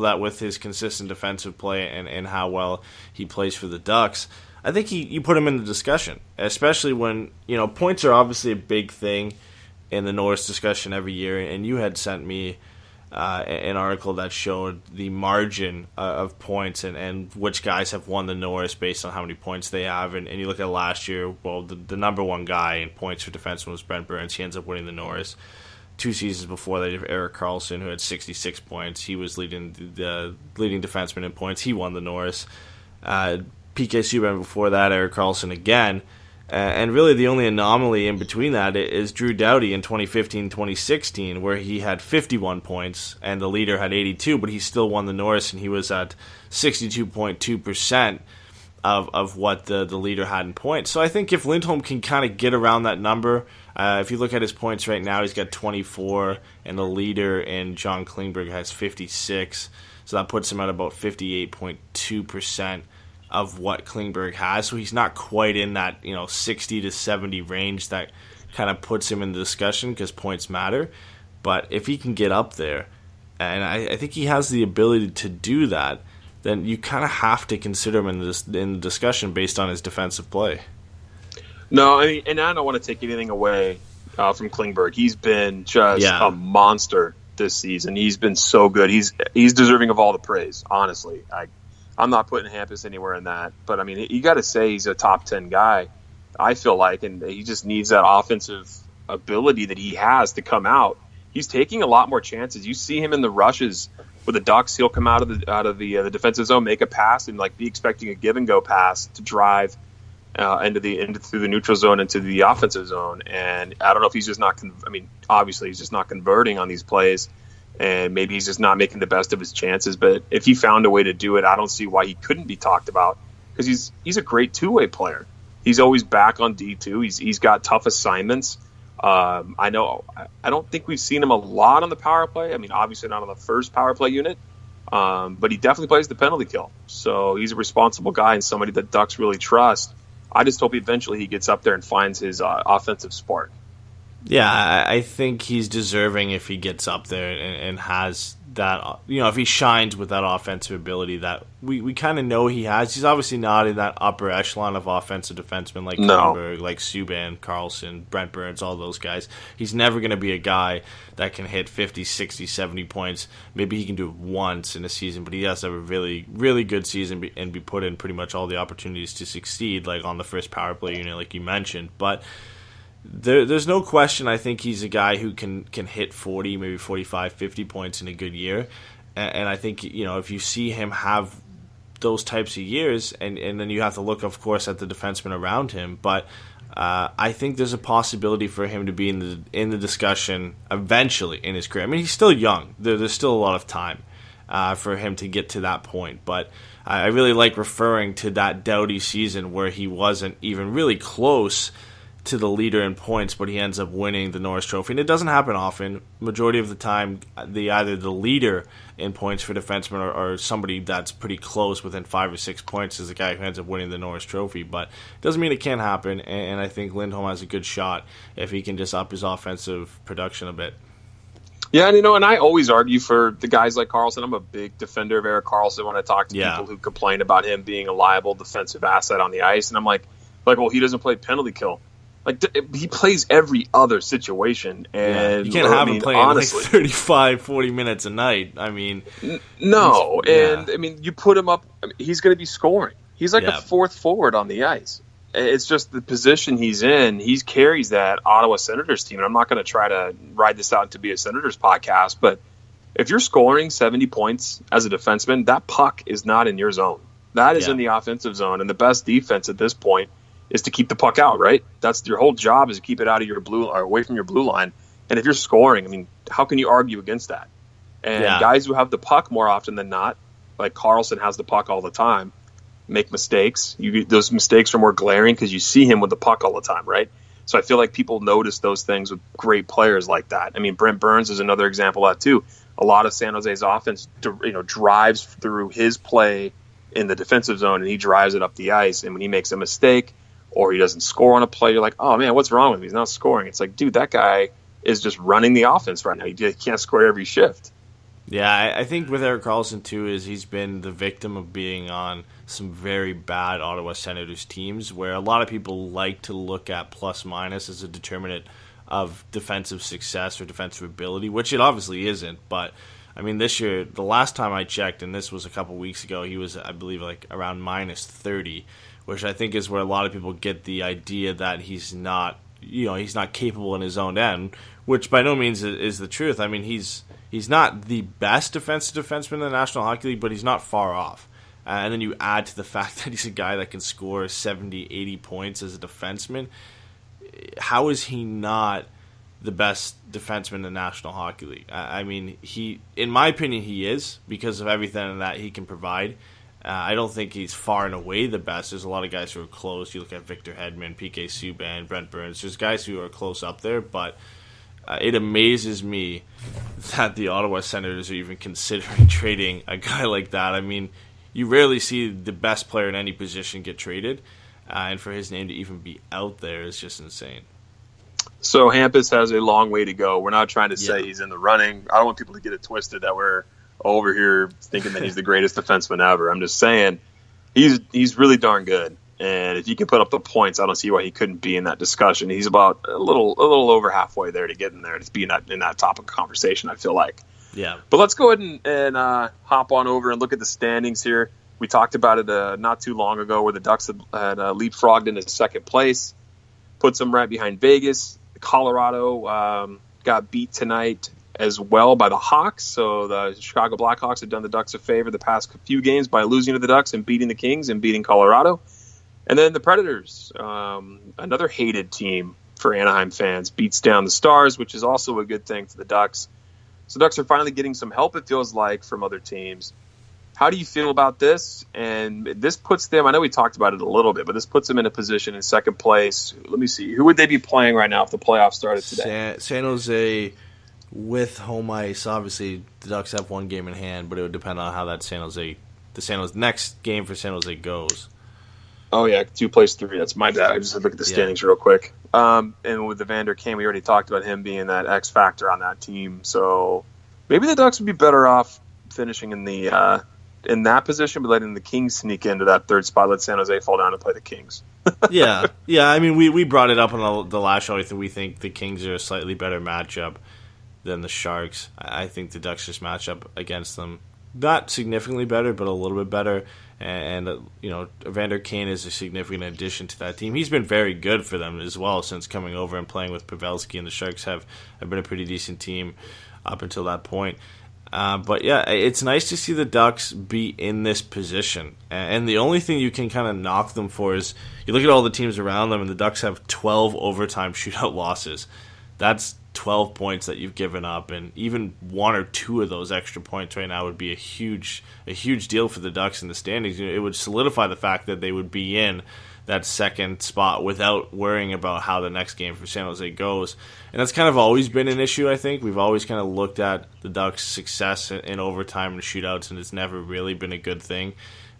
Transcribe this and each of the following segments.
that with his consistent defensive play and how well he plays for the Ducks, I think you put him in the discussion, especially when, points are obviously a big thing in the Norris discussion every year, and you had sent me an article that showed the margin of points and which guys have won the Norris based on how many points they have. And you look at last year, well, the number one guy in points for defenseman was Brent Burns. He ends up winning the Norris. 2 seasons before that, Erik Karlsson, who had 66 points. He was the leading defenseman in points. He won the Norris. PK Subban before that, Erik Karlsson again. And really the only anomaly in between that is Drew Doughty in 2015-2016, where he had 51 points and the leader had 82, but he still won the Norris, and he was at 62.2% of what the leader had in points. So I think if Lindholm can kind of get around that number, if you look at his points right now, he's got 24, and the leader in John Klingberg has 56. So that puts him at about 58.2% of what Klingberg has. So he's not quite in that 60 to 70 range that kind of puts him in the discussion because points matter. But if he can get up there, and I think he has the ability to do that, then you kind of have to consider him in the discussion based on his defensive play. No, I mean, and I don't want to take anything away from Klingberg. He's been just a monster this season. He's been so good. He's deserving of all the praise, honestly. I'm not putting Hampus anywhere in that. But, I mean, you got to say he's a top 10 guy, I feel like, and he just needs that offensive ability that he has to come out. He's taking a lot more chances. You see him in the rushes with the Ducks. He'll come out of the defensive zone, make a pass, and be expecting a give-and-go pass to drive through the neutral zone into the offensive zone. And I don't know if he's just not obviously he's just not converting on these plays, and maybe he's just not making the best of his chances. But if he found a way to do it, I don't see why he couldn't be talked about, because he's a great two-way player. He's always back on D2. He's got tough assignments. I don't think we've seen him a lot on the power play. I mean, obviously not on the first power play unit, but he definitely plays the penalty kill. So he's a responsible guy and somebody that Ducks really trust. I just hope eventually he gets up there and finds his offensive spark. Yeah, I think he's deserving if he gets up there and has that, if he shines with that offensive ability that we kind of know he has. He's obviously not in that upper echelon of offensive defensemen like Klingberg, like Subban, Karlsson, Brent Burns, all those guys. He's never going to be a guy that can hit 50, 60, 70 points. Maybe he can do it once in a season, but he has to have a really, really good season and be put in pretty much all the opportunities to succeed, like on the first power play unit, like you mentioned. But there's no question I think he's a guy who can hit 40, maybe 45, 50 points in a good year. And I think, if you see him have those types of years, and then you have to look, of course, at the defensemen around him. But I think there's a possibility for him to be in the discussion eventually in his career. I mean, he's still young. There's still a lot of time for him to get to that point. But I really like referring to that Doughty season where he wasn't even really close to the leader in points, but he ends up winning the Norris Trophy. And it doesn't happen often. Majority of the time, either the leader in points for defensemen or somebody that's pretty close within 5 or 6 points is the guy who ends up winning the Norris Trophy. But it doesn't mean it can't happen, and I think Lindholm has a good shot if he can just up his offensive production a bit. Yeah, and I always argue for the guys like Karlsson. I'm a big defender of Erik Karlsson when I talk to people who complain about him being a liable defensive asset on the ice. And I'm like, well, he doesn't play penalty kill. He plays every other situation, and you can't have him playing honestly 35, 40 minutes a night. I mean, no, you put him up. He's going to be scoring. He's like a fourth forward on the ice. It's just the position he's in. He carries that Ottawa Senators team, and I'm not going to try to ride this out to be a Senators podcast, but if you're scoring 70 points as a defenseman, that puck is not in your zone. That is in the offensive zone, and the best defense at this point is to keep the puck out, right? That's your whole job, is to keep it out of your blue or away from your blue line. And if you're scoring, I mean, how can you argue against that? And guys who have the puck more often than not, like Karlsson has the puck all the time, make mistakes. Those mistakes are more glaring because you see him with the puck all the time, right? So I feel like people notice those things with great players like that. I mean, Brent Burns is another example of that too. A lot of San Jose's offense, drives through his play in the defensive zone, and he drives it up the ice. And when he makes a mistake, or he doesn't score on a play, you're like, oh, man, what's wrong with him? He's not scoring. It's like, dude, that guy is just running the offense right now. He can't score every shift. Yeah, I think with Erik Karlsson, too, is he's been the victim of being on some very bad Ottawa Senators teams where a lot of people like to look at plus-minus as a determinant of defensive success or defensive ability, which it obviously isn't. But, I mean, this year, the last time I checked, and this was a couple weeks ago, he was, I believe, like around minus 30, which I think is where a lot of people get the idea that he's not capable in his own end, which by no means is the truth. I mean, he's not the best defensive defenseman in the National Hockey League, but he's not far off. And then you add to the fact that he's a guy that can score 70, 80 points as a defenseman. How is he not the best defenseman in the National Hockey League? I mean, in my opinion, he is because of everything that he can provide. I don't think he's far and away the best. There's a lot of guys who are close. You look at Victor Hedman, PK Subban, Brent Burns. There's guys who are close up there, but it amazes me that the Ottawa Senators are even considering trading a guy like that. I mean, you rarely see the best player in any position get traded, and for his name to even be out there is just insane. So Hampus has a long way to go. We're not trying to say he's in the running. I don't want people to get it twisted that we're over here thinking that he's the greatest defenseman ever. I'm just saying he's really darn good. And if you can put up the points, I don't see why he couldn't be in that discussion. He's about a little over halfway there to get in there to be in that topic of conversation, I feel like. Yeah. But let's go ahead and hop on over and look at the standings here. We talked about it not too long ago where the Ducks had leapfrogged into second place, puts them right behind Vegas. Colorado got beat tonight as well by the Hawks. So the Chicago Blackhawks have done the Ducks a favor the past few games by losing to the Ducks and beating the Kings and beating Colorado. And then the Predators, another hated team for Anaheim fans, beats down the Stars, which is also a good thing for the Ducks. So Ducks are finally getting some help, it feels like, from other teams. How do you feel about this? And this puts them, I know we talked about it a little bit, but this puts them in a position in second place. Let me see. Who would they be playing right now if the playoffs started today? San Jose with home ice. Obviously, the Ducks have one game in hand, but it would depend on how that the next game for San Jose goes. Oh, yeah, 2 plays 3. That's my bad. I just look at the standings real quick. And with Evander Kane, we already talked about him being that X factor on that team. So maybe the Ducks would be better off finishing in that position, but letting the Kings sneak into that third spot. Let San Jose fall down and play the Kings. Yeah. I mean, we brought it up on the last show. We think the Kings are a slightly better matchup than the Sharks. I think the Ducks just match up against them not significantly better, but a little bit better. And Evander Kane is a significant addition to that team. He's been very good for them as well since coming over and playing with Pavelski, and the Sharks have been a pretty decent team up until that point. But yeah, it's nice to see the Ducks be in this position. And the only thing you can kind of knock them for is you look at all the teams around them, and the Ducks have 12 overtime shootout losses. That's 12 points that you've given up, and even 1 or 2 of those extra points right now would be a huge deal for the Ducks in the standings. It would solidify the fact that they would be in that second spot without worrying about how the next game for San Jose goes. And that's kind of always been an issue, I think. We've always kind of looked at the Ducks' success in overtime and shootouts, and it's never really been a good thing.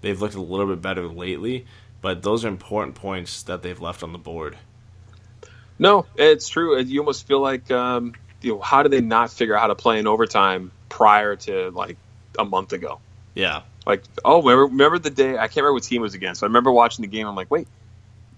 They've looked a little bit better lately, but those are important points that they've left on the board. No, it's true. You almost feel like, how did they not figure out how to play in overtime prior to like a month ago? Yeah. Like, remember the day? I can't remember what team it was against. I remember watching the game. I'm like, wait.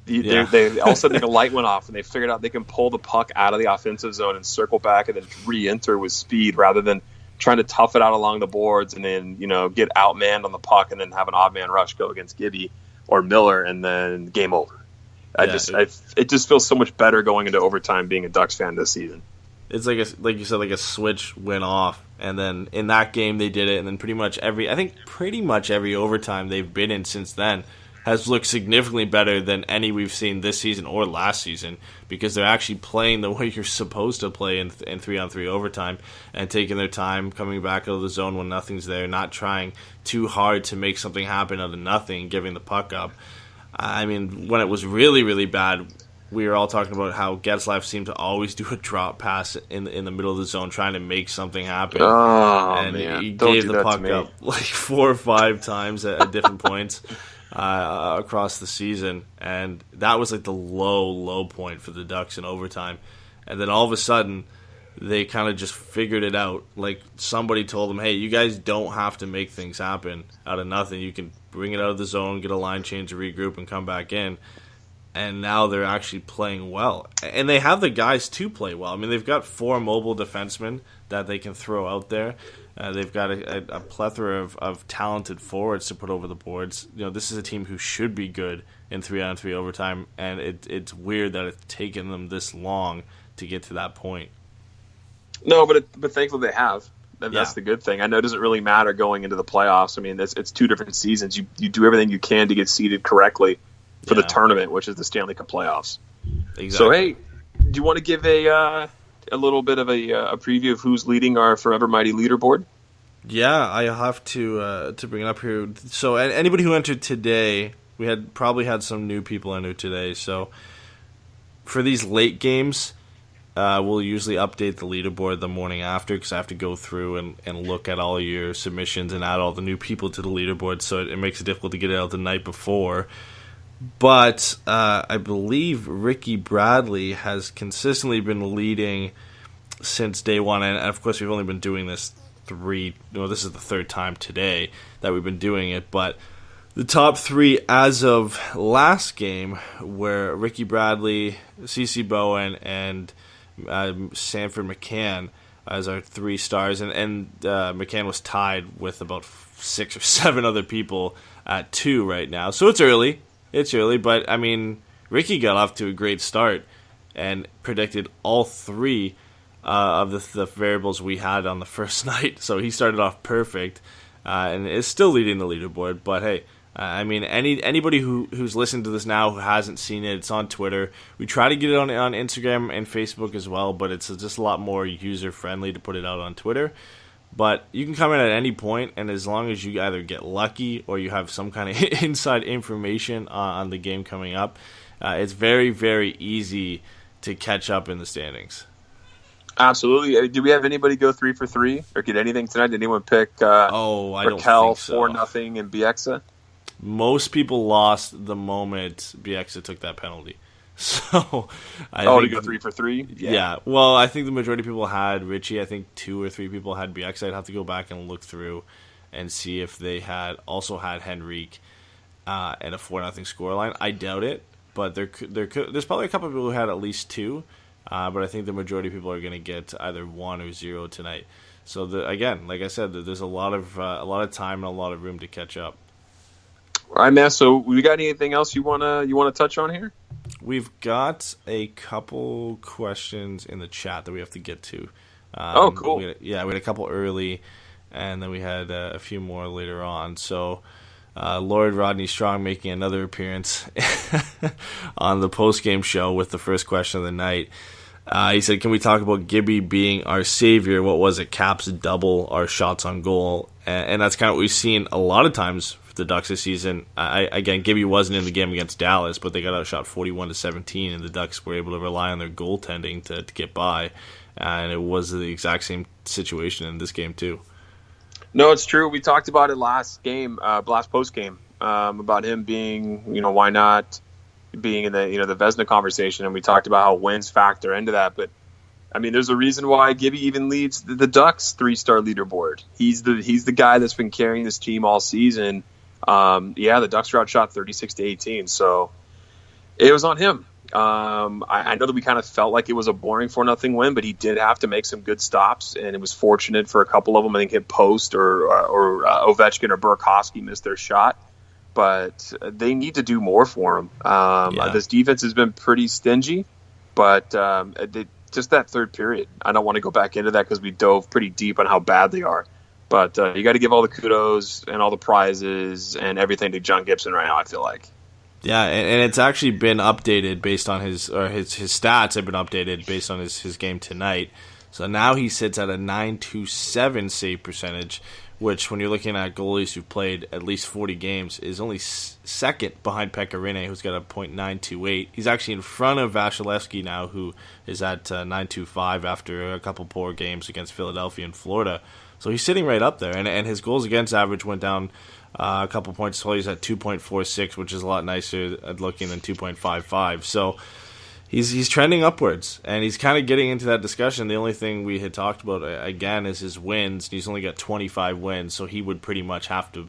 They all of a sudden the light went off, and they figured out they can pull the puck out of the offensive zone and circle back and then re-enter with speed rather than trying to tough it out along the boards and then get outmanned on the puck and then have an odd man rush go against Gibby or Miller and then game over. It just feels so much better going into overtime being a Ducks fan this season. It's like you said, like a switch went off, and then in that game they did it, and then pretty much every overtime they've been in since then has looked significantly better than any we've seen this season or last season, because they're actually playing the way you're supposed to play in 3-on-3 overtime and taking their time, coming back out of the zone when nothing's there, not trying too hard to make something happen out of nothing, giving the puck up. I mean, when it was really, really bad, we were all talking about how Getzlaf seemed to always do a drop pass in the middle of the zone trying to make something happen. Oh, and man. he Don't gave do the that puck to me. up like 4 or 5 times at different points across the season. And that was like the low point for the Ducks in overtime. And then all of a sudden, they kind of just figured it out. Like, somebody told them, hey, you guys don't have to make things happen out of nothing. You can bring it out of the zone, get a line change, regroup, and come back in. And now they're actually playing well. And they have the guys to play well. I mean, they've got 4 mobile defensemen that they can throw out there. They've got a plethora of talented forwards to put over the boards. You know, this is a team who should be good in 3-on-3 overtime, and it's weird that it's taken them this long to get to that point. No, but thankfully they have. That's the good thing. I know it doesn't really matter going into the playoffs. I mean, it's 2 different seasons. You do everything you can to get seeded correctly for the tournament, which is the Stanley Cup playoffs. Exactly. So, hey, do you want to give a little bit of a preview of who's leading our Forever Mighty leaderboard? Yeah, I have to bring it up here. So, anybody who entered today, we probably had some new people enter today. So, for these late games, we'll usually update the leaderboard the morning after, because I have to go through and look at all your submissions and add all the new people to the leaderboard, so it makes it difficult to get it out the night before. But I believe Ricky Bradley has consistently been leading since day one, and of course we've only been doing this this is the 3rd time today that we've been doing it, but the top 3 as of last game were Ricky Bradley, CeCe Bowen, and Sanford McCann as our 3 stars, and McCann was tied with about 6 or 7 other people at 2 right now, so it's early. But I mean, Ricky got off to a great start and predicted all 3 of the variables we had on the first night. So he started off perfect and is still leading the leaderboard. But hey, I mean, anybody who's listened to this now who hasn't seen it, it's on Twitter. We try to get it on Instagram and Facebook as well, but it's just a lot more user-friendly to put it out on Twitter. But you can come in at any point, and as long as you either get lucky or you have some kind of inside information on the game coming up, it's very, very easy to catch up in the standings. Absolutely. Did we have anybody go 3 for 3 or get anything tonight? Did anyone pick I don't Rakell think so. 4-0 and Bieksa? Most people lost the moment Bieksa took that penalty. So I think, to go 3 for 3? Yeah. Well, I think the majority of people had Richie. I think 2 or 3 people had Bieksa. I'd have to go back and look through and see if they also had Henrique and a 4-0 scoreline. I doubt it, but there's probably a couple of people who had at least 2. But I think the majority of people are going to get either 1 or 0 tonight. So again, like I said, there's a lot of time and a lot of room to catch up. All right, man. So we got anything else you wanna touch on here? We've got a couple questions in the chat that we have to get to. Cool. We had a couple early, and then we had a few more later on. So Lord Rodney Strong making another appearance on the post-game show with the first question of the night. He said, can we talk about Gibby being our savior? What was it? Caps double our shots on goal. And that's kind of what we've seen a lot of times for the Ducks this season. Again, Gibby wasn't in the game against Dallas, but they got outshot 41-17, and the Ducks were able to rely on their goaltending to get by. And it was the exact same situation in this game, too. No, it's true. We talked about it last post game, about him being, why not being in the Vezina conversation, and we talked about how wins factor into that. But I mean, there's a reason why Gibby even leads the Ducks 3-star leaderboard. He's the guy that's been carrying this team all season. The Ducks were outshot 36-18, so it was on him. I know that we kind of felt like it was a boring 4-0 win, but he did have to make some good stops, and it was fortunate for a couple of them. I think hit post or Ovechkin or Burakovsky missed their shot, but they need to do more for him. This defense has been pretty stingy, but just that third period, I don't want to go back into that because we dove pretty deep on how bad they are. But you got to give all the kudos and all the prizes and everything to John Gibson right now, I feel like. Yeah, and it's actually been updated based on his stats have been updated based on his game tonight. So now he sits at a .927 save percentage, which when you're looking at goalies who've played at least 40 games is only second behind Pekka Rinne, who's got a .928. He's actually in front of Vasilevsky now, who is at .925 after a couple poor games against Philadelphia and Florida. So he's sitting right up there, and his goals against average went down a couple points. So he's at 2.46, which is a lot nicer at looking than 2.55. So he's trending upwards, and he's kind of getting into that discussion. The only thing we had talked about again is his wins. He's only got 25 wins, so he would pretty much have to